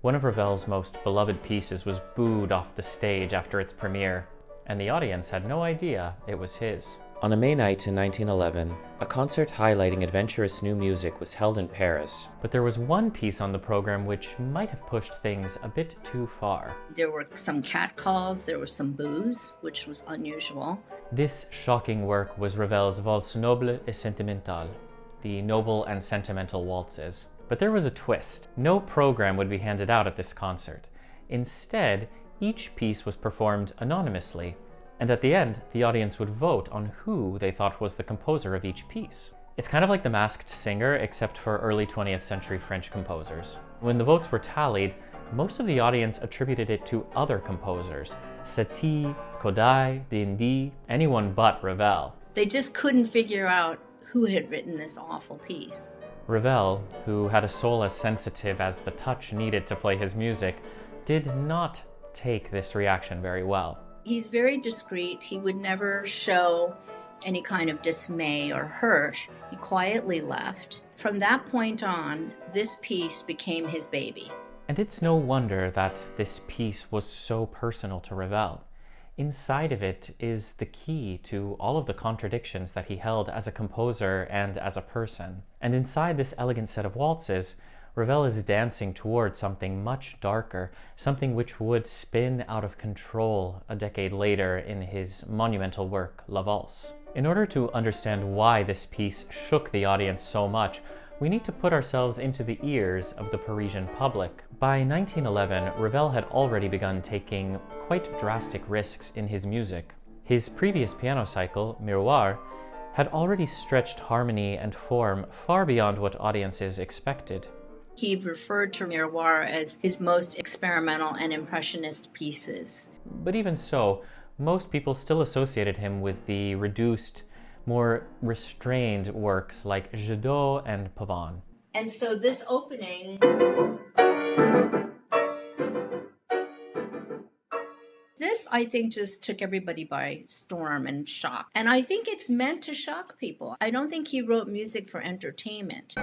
One of Ravel's most beloved pieces was booed off the stage after its premiere, and the audience had no idea it was his. On a May night in 1911, a concert highlighting adventurous new music was held in Paris. But there was one piece on the program which might have pushed things a bit too far. There were some catcalls, there were some boos, which was unusual. This shocking work was Ravel's Waltz No et Sentimentales, the noble and sentimental waltzes. But there was a twist. No program would be handed out at this concert. Instead, each piece was performed anonymously, and at the end, the audience would vote on who they thought was the composer of each piece. It's kind of like The Masked Singer, except for early 20th century French composers. When the votes were tallied, most of the audience attributed it to other composers, Satie, Kodály, Dindy, anyone but Ravel. They just couldn't figure out who had written this awful piece. Ravel, who had a soul as sensitive as the touch needed to play his music, did not take this reaction very well. He's very discreet. He would never show any kind of dismay or hurt. He quietly left. From that point on, this piece became his baby. And it's no wonder that this piece was so personal to Ravel. Inside of it is the key to all of the contradictions that he held as a composer and as a person. And inside this elegant set of waltzes, Ravel is dancing towards something much darker, something which would spin out of control a decade later in his monumental work, La Valse. In order to understand why this piece shook the audience so much, we need to put ourselves into the ears of the Parisian public. By 1911, Ravel had already begun taking quite drastic risks in his music. His previous piano cycle, Miroirs, had already stretched harmony and form far beyond what audiences expected. He referred to Miroirs as his most experimental and impressionist pieces. But even so, most people still associated him with the reduced, more restrained works like Jadot and Pavane. And so this opening, this I think just took everybody by storm and shock. And I think it's meant to shock people. I don't think he wrote music for entertainment.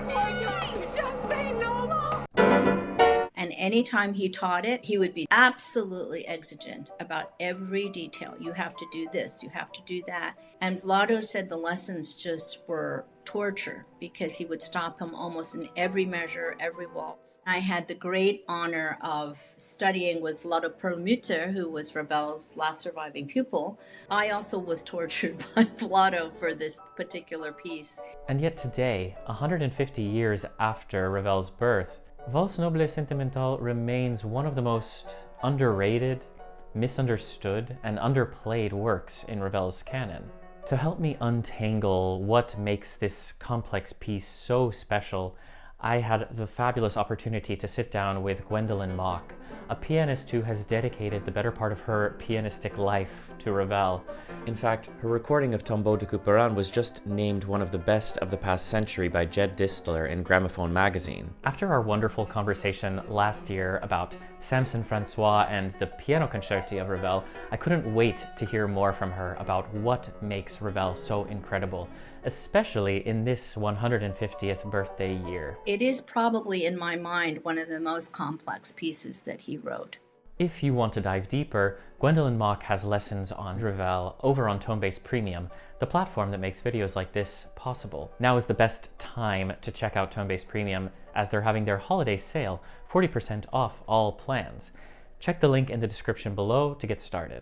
And anytime he taught it, he would be absolutely exigent about every detail. You have to do this, you have to do that. And Vlado said the lessons just were torture because he would stop him almost in every measure, every waltz. I had the great honor of studying with Vlado Perlmutter, who was Ravel's last surviving pupil. I also was tortured by Vlado for this particular piece. And yet today, 150 years after Ravel's birth, Waltz No et Sentimentales remains one of the most underrated, misunderstood, and underplayed works in Ravel's canon. To help me untangle what makes this complex piece so special, I had the fabulous opportunity to sit down with Gwendolyn Mok, a pianist who has dedicated the better part of her pianistic life to Ravel. In fact, her recording of Tombeau de Couperin was just named one of the best of the past century by Jed Distler in Gramophone magazine. After our wonderful conversation last year about Samson Francois and the piano concerti of Ravel, I couldn't wait to hear more from her about what makes Ravel so incredible, especially in this 150th birthday year. It is probably, in my mind, one of the most complex pieces that he wrote. If you want to dive deeper, Gwendolyn Mok has lessons on Ravel over on Tonebase Premium, the platform that makes videos like this possible. Now is the best time to check out Tonebase Premium as they're having their holiday sale, 40% off all plans. Check the link in the description below to get started.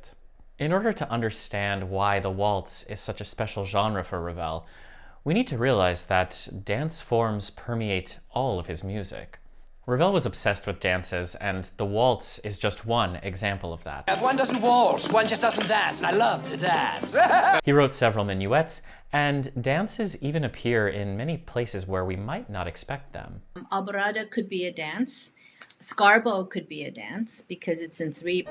In order to understand why the waltz is such a special genre for Ravel, we need to realize that dance forms permeate all of his music. Ravel was obsessed with dances, and the waltz is just one example of that. If one doesn't waltz, one just doesn't dance, and I love to dance. He wrote several minuets, and dances even appear in many places where we might not expect them. Alborada could be a dance. Scarbo could be a dance because it's in three.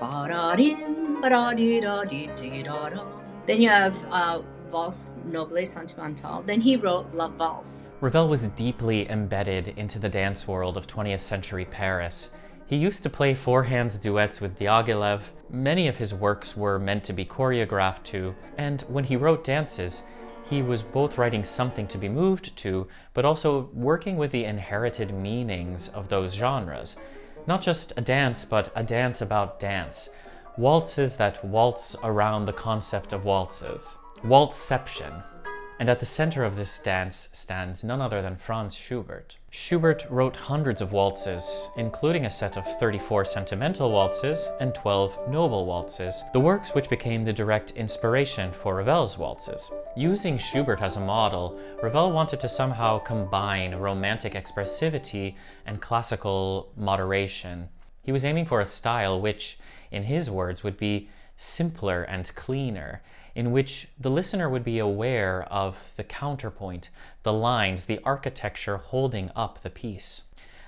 Then you have Waltz No et Sentimentales. Then he wrote La Valse. Ravel was deeply embedded into the dance world of 20th century Paris. He used to play four-hands duets with Diaghilev. Many of his works were meant to be choreographed to, and when he wrote dances, he was both writing something to be moved to, but also working with the inherited meanings of those genres. Not just a dance, but a dance about dance. Waltzes that waltz around the concept of waltzes. Waltzception. And at the center of this dance stands none other than Franz Schubert. Schubert wrote hundreds of waltzes, including a set of 34 sentimental waltzes and 12 noble waltzes, the works which became the direct inspiration for Ravel's waltzes. Using Schubert as a model, Ravel wanted to somehow combine romantic expressivity and classical moderation. He was aiming for a style which, in his words, would be simpler and cleaner, in which the listener would be aware of the counterpoint, the lines, the architecture holding up the piece.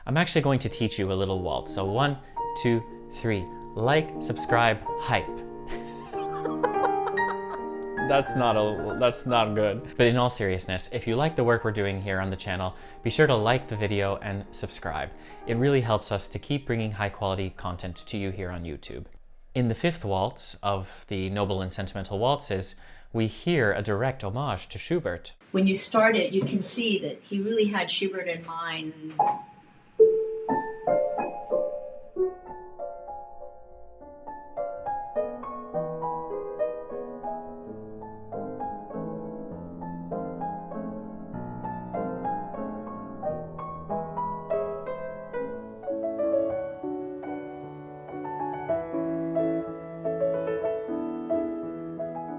I'm actually going to teach you a little waltz. So 1, 2, 3. Like, subscribe, hype. That's not good. But in all seriousness, if you like the work we're doing here on the channel, be sure to like the video and subscribe. It really helps us to keep bringing high quality content to you here on YouTube. In the fifth waltz of the Noble and Sentimental Waltzes, we hear a direct homage to Schubert. When you start it, you can see that he really had Schubert in mind.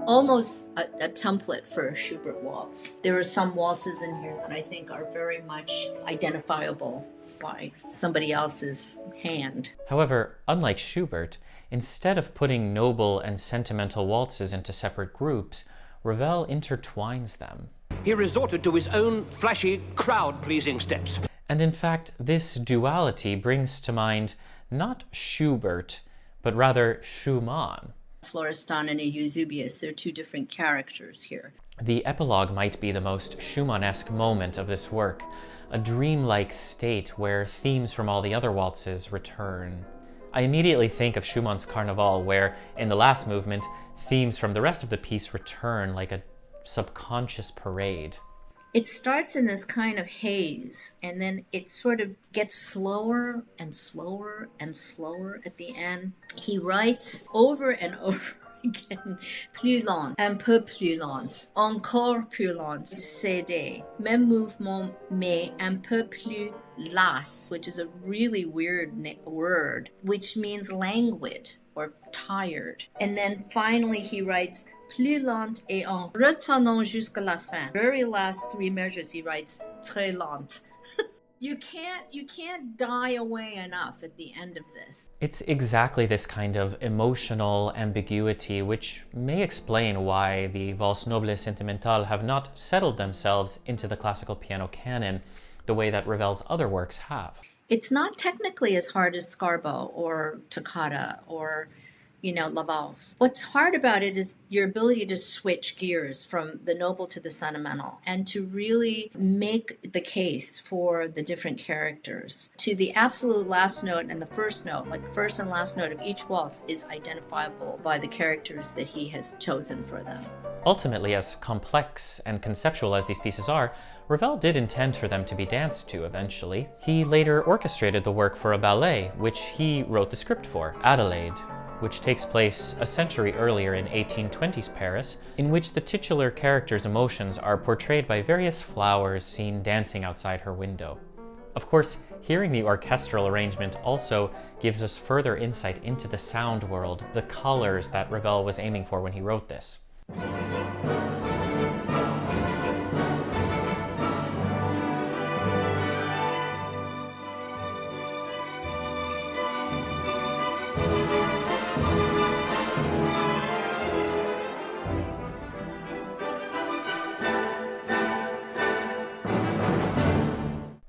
Almost a template for a Schubert waltz. There are some waltzes in here that I think are very much identifiable by somebody else's hand. However, unlike Schubert, instead of putting noble and sentimental waltzes into separate groups, Ravel intertwines them. He resorted to his own flashy, crowd-pleasing steps. And in fact, this duality brings to mind not Schubert, but rather Schumann. Florestan and Eusebius, they're two different characters here. The epilogue might be the most Schumann-esque moment of this work, a dreamlike state where themes from all the other waltzes return. I immediately think of Schumann's Carnival, where, in the last movement, themes from the rest of the piece return like a subconscious parade. It starts in this kind of haze, and then it sort of gets slower and slower and slower at the end. He writes over and over again, plus lent, un peu plus lent, encore plus lent, cédé, même mouvement, mais un peu plus las, which is a really weird word, which means languid or tired. And then finally he writes, plus lente et en retenant jusqu'à la fin. Very last three measures he writes, très lente. You can't die away enough at the end of this. It's exactly this kind of emotional ambiguity which may explain why the Valse No et Sentimentales have not settled themselves into the classical piano canon the way that Ravel's other works have. It's not technically as hard as Scarbo or Toccata or, La Valse. What's hard about it is your ability to switch gears from the noble to the sentimental and to really make the case for the different characters. To the absolute last note and the first note, like first and last note of each waltz is identifiable by the characters that he has chosen for them. Ultimately, as complex and conceptual as these pieces are, Ravel did intend for them to be danced to eventually. He later orchestrated the work for a ballet, which he wrote the script for, Adelaide, which takes place a century earlier in 1820s Paris, in which the titular character's emotions are portrayed by various flowers seen dancing outside her window. Of course, hearing the orchestral arrangement also gives us further insight into the sound world, the colors that Ravel was aiming for when he wrote this.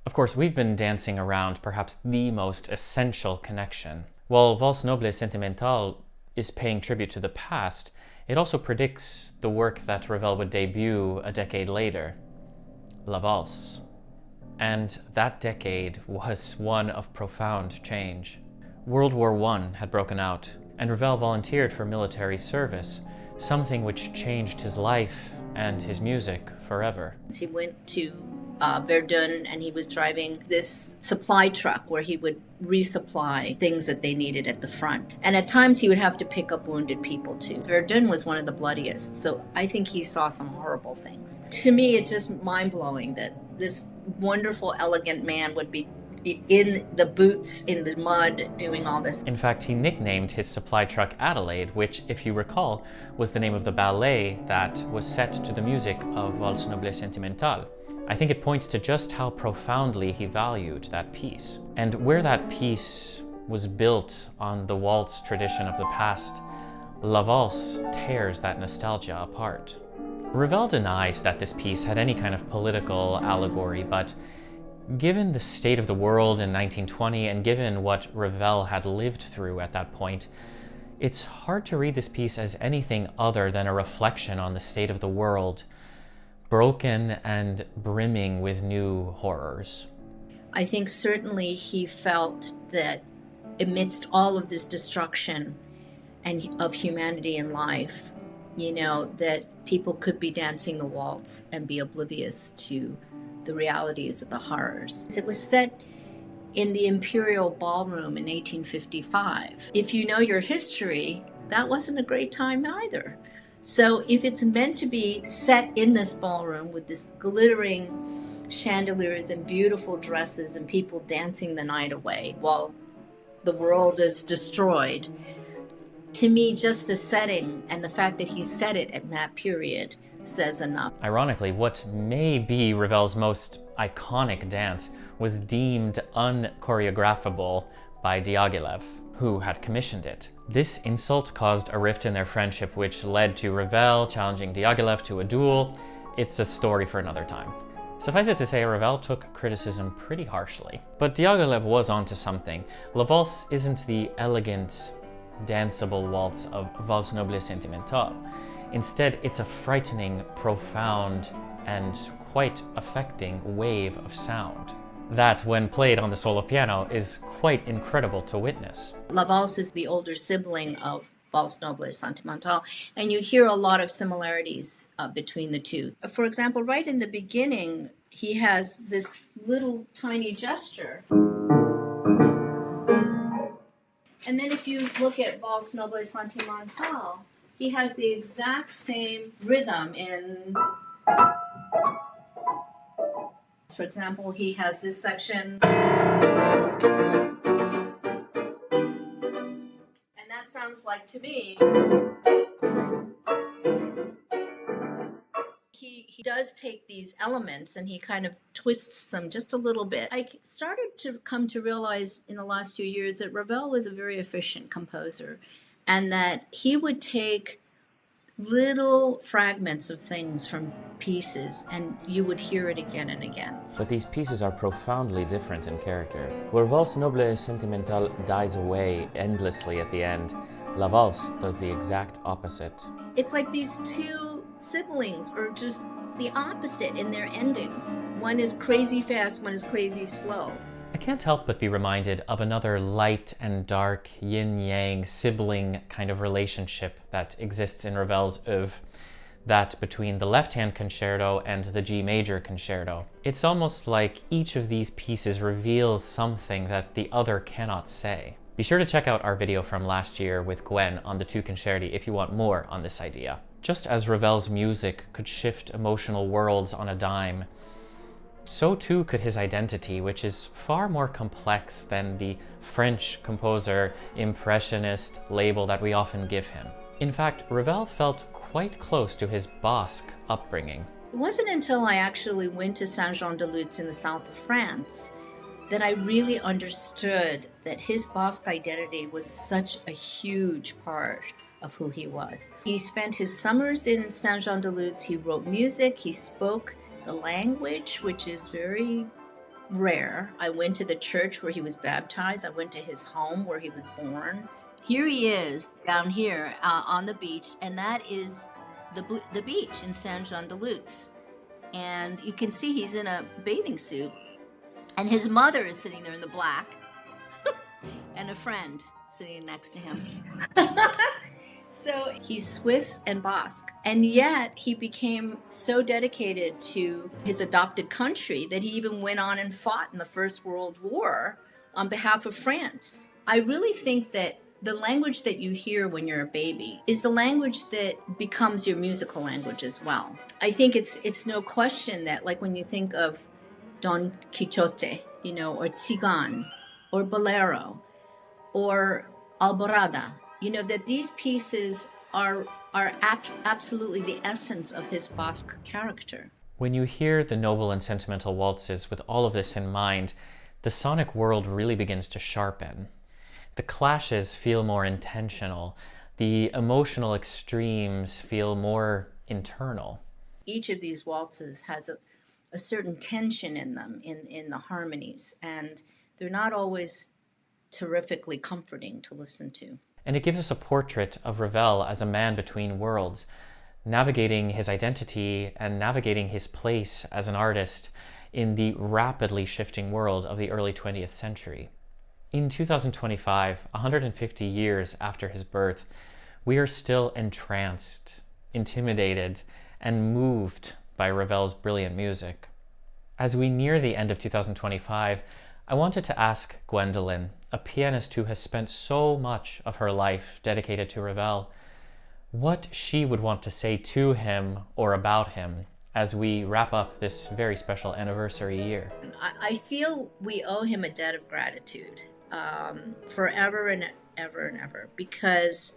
Of course, we've been dancing around perhaps the most essential connection. While Waltz No et Sentimentales is paying tribute to the past, it also predicts the work that Ravel would debut a decade later, La Valse. And that decade was one of profound change. World War I had broken out, and Ravel volunteered for military service, something which changed his life and his music forever. He went to Verdun, and he was driving this supply truck where he would resupply things that they needed at the front. And at times he would have to pick up wounded people too. Verdun was one of the bloodiest, so I think he saw some horrible things. To me, it's just mind-blowing that this wonderful, elegant man would be in the boots, in the mud, doing all this. In fact, he nicknamed his supply truck Adelaide, which, if you recall, was the name of the ballet that was set to the music of Waltz No, Sentimentales. I think it points to just how profoundly he valued that piece. And where that piece was built on the waltz tradition of the past, La Valse tears that nostalgia apart. Ravel denied that this piece had any kind of political allegory, but given the state of the world in 1920 and given what Ravel had lived through at that point, it's hard to read this piece as anything other than a reflection on the state of the world, broken and brimming with new horrors. I think certainly he felt that amidst all of this destruction and of humanity and life, that people could be dancing the waltz and be oblivious to the realities of the horrors. It was set in the Imperial Ballroom in 1855. If you know your history, that wasn't a great time either. So if it's meant to be set in this ballroom with this glittering chandeliers and beautiful dresses and people dancing the night away while the world is destroyed, to me, just the setting and the fact that he set it in that period says enough. Ironically, what may be Ravel's most iconic dance was deemed unchoreographable by Diaghilev, who had commissioned it. This insult caused a rift in their friendship, which led to Ravel challenging Diaghilev to a duel. It's a story for another time. Suffice it to say, Ravel took criticism pretty harshly. But Diaghilev was onto something. La Valse isn't the elegant, danceable waltz of Waltz No, Sentimentales. Instead, it's a frightening, profound, and quite affecting wave of sound that, when played on the solo piano, is quite incredible to witness. La Valse is the older sibling of Waltz No, Sentimentales, and you hear a lot of similarities between the two. For example, right in the beginning, he has this little tiny gesture. And then if you look at Waltz No, Sentimentales, he has the exact same rhythm in... For example, he has this section, and that sounds like, to me, he does take these elements and he kind of twists them just a little bit. I started to come to realize in the last few years that Ravel was a very efficient composer, and that he would take little fragments of things from pieces and you would hear it again and again. But these pieces are profoundly different in character. Where Waltz No, Sentimentales dies away endlessly at the end, La Valse does the exact opposite. It's like these two siblings are just the opposite in their endings. One is crazy fast, one is crazy slow. I can't help but be reminded of another light and dark, yin-yang, sibling kind of relationship that exists in Ravel's oeuvre, that between the left-hand concerto and the G major concerto. It's almost like each of these pieces reveals something that the other cannot say. Be sure to check out our video from last year with Gwen on the two concerti if you want more on this idea. Just as Ravel's music could shift emotional worlds on a dime, so too could his identity, which is far more complex than the French composer, impressionist label that we often give him. In fact, Ravel felt quite close to his Basque upbringing. It wasn't until I actually went to Saint-Jean-de-Luz in the south of France that I really understood that his Basque identity was such a huge part of who he was. He spent his summers in Saint-Jean-de-Luz, he wrote music, he spoke the language, which is very rare. I went to the church where he was baptized. I went to his home where he was born. Here he is down here on the beach, and that is the beach in Saint-Jean-de-Luz. And you can see he's in a bathing suit, and his mother is sitting there in the black, and a friend sitting next to him. So he's Swiss and Basque, and yet he became so dedicated to his adopted country that he even went on and fought in the First World War on behalf of France. I really think that the language that you hear when you're a baby is the language that becomes your musical language as well. I think it's no question that, like, when you think of Don Quixote, or Tzigan, or Bolero, or Alborada, that these pieces are absolutely the essence of his Basque character. When you hear the noble and sentimental waltzes with all of this in mind, the sonic world really begins to sharpen. The clashes feel more intentional. The emotional extremes feel more internal. Each of these waltzes has a certain tension in them, in the harmonies, and they're not always terrifically comforting to listen to. And it gives us a portrait of Ravel as a man between worlds, navigating his identity and navigating his place as an artist in the rapidly shifting world of the early 20th century. In 2025, 150 years after his birth, we are still entranced, intimidated, and moved by Ravel's brilliant music. As we near the end of 2025, I wanted to ask Gwendolyn, a pianist who has spent so much of her life dedicated to Ravel, what she would want to say to him or about him as we wrap up this very special anniversary year. I feel we owe him a debt of gratitude forever and ever and ever, because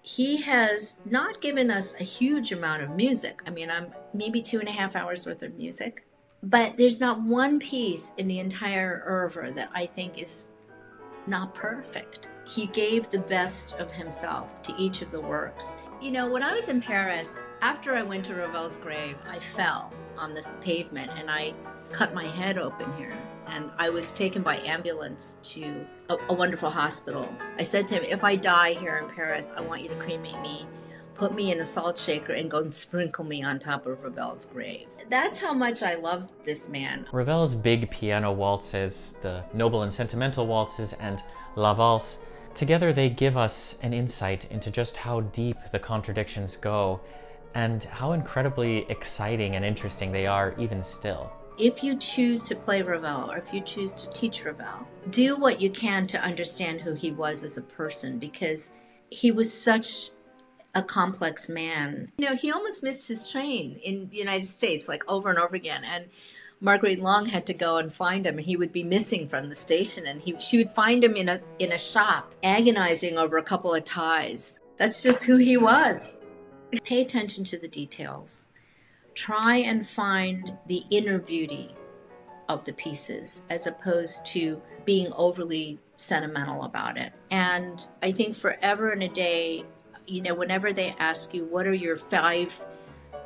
he has not given us a huge amount of music. I mean, I'm maybe 2.5 hours worth of music, but there's not one piece in the entire oeuvre that I think is not perfect. He gave the best of himself to each of the works. When I was in Paris, after I went to Ravel's grave, I fell on this pavement and I cut my head open here. And I was taken by ambulance to a wonderful hospital. I said to him, if I die here in Paris, I want you to cremate me, put me in a salt shaker, and go and sprinkle me on top of Ravel's grave. That's how much I love this man. Ravel's big piano waltzes, the noble and sentimental waltzes, and La Valse, together they give us an insight into just how deep the contradictions go and how incredibly exciting and interesting they are even still. If you choose to play Ravel, or if you choose to teach Ravel, do what you can to understand who he was as a person, because he was such a complex man. He almost missed his train in the United States, like over and over again. And Marguerite Long had to go and find him, and he would be missing from the station. And she would find him in a shop, agonizing over a couple of ties. That's just who he was. Pay attention to the details. Try and find the inner beauty of the pieces, as opposed to being overly sentimental about it. And I think forever and a day, whenever they ask you, what are your 5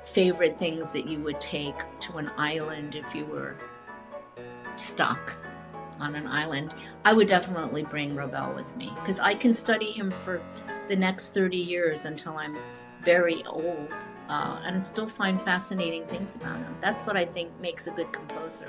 favorite things that you would take to an island if you were stuck on an island, I would definitely bring Ravel with me, because I can study him for the next 30 years until I'm very old, and still find fascinating things about him. That's what I think makes a good composer.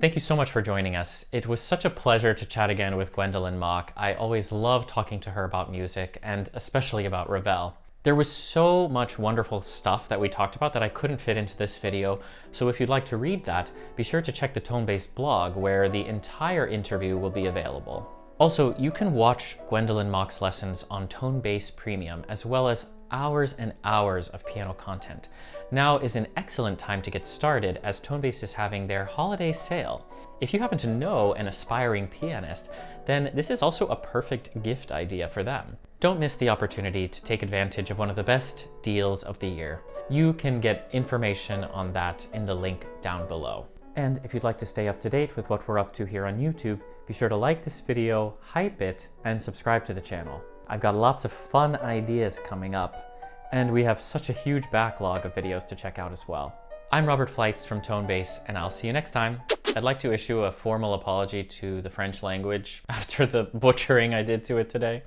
Thank you so much for joining us. It was such a pleasure to chat again with Gwendolyn Mok. I always love talking to her about music, and especially about Ravel. There was so much wonderful stuff that we talked about that I couldn't fit into this video, so if you'd like to read that, be sure to check the Tonebase blog where the entire interview will be available. Also, you can watch Gwendolyn Mok's lessons on Tonebase Premium, as well as hours and hours of piano content. Now is an excellent time to get started, as Tonebase is having their holiday sale. If you happen to know an aspiring pianist, then this is also a perfect gift idea for them. Don't miss the opportunity to take advantage of one of the best deals of the year. You can get information on that in the link down below. And if you'd like to stay up to date with what we're up to here on YouTube, be sure to like this video, hype it, and subscribe to the channel. I've got lots of fun ideas coming up, and we have such a huge backlog of videos to check out as well. I'm Robert Fleitz from Tonebase, and I'll see you next time. I'd like to issue a formal apology to the French language after the butchering I did to it today.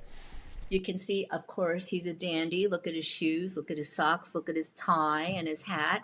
You can see, of course, he's a dandy. Look at his shoes, look at his socks, look at his tie and his hat.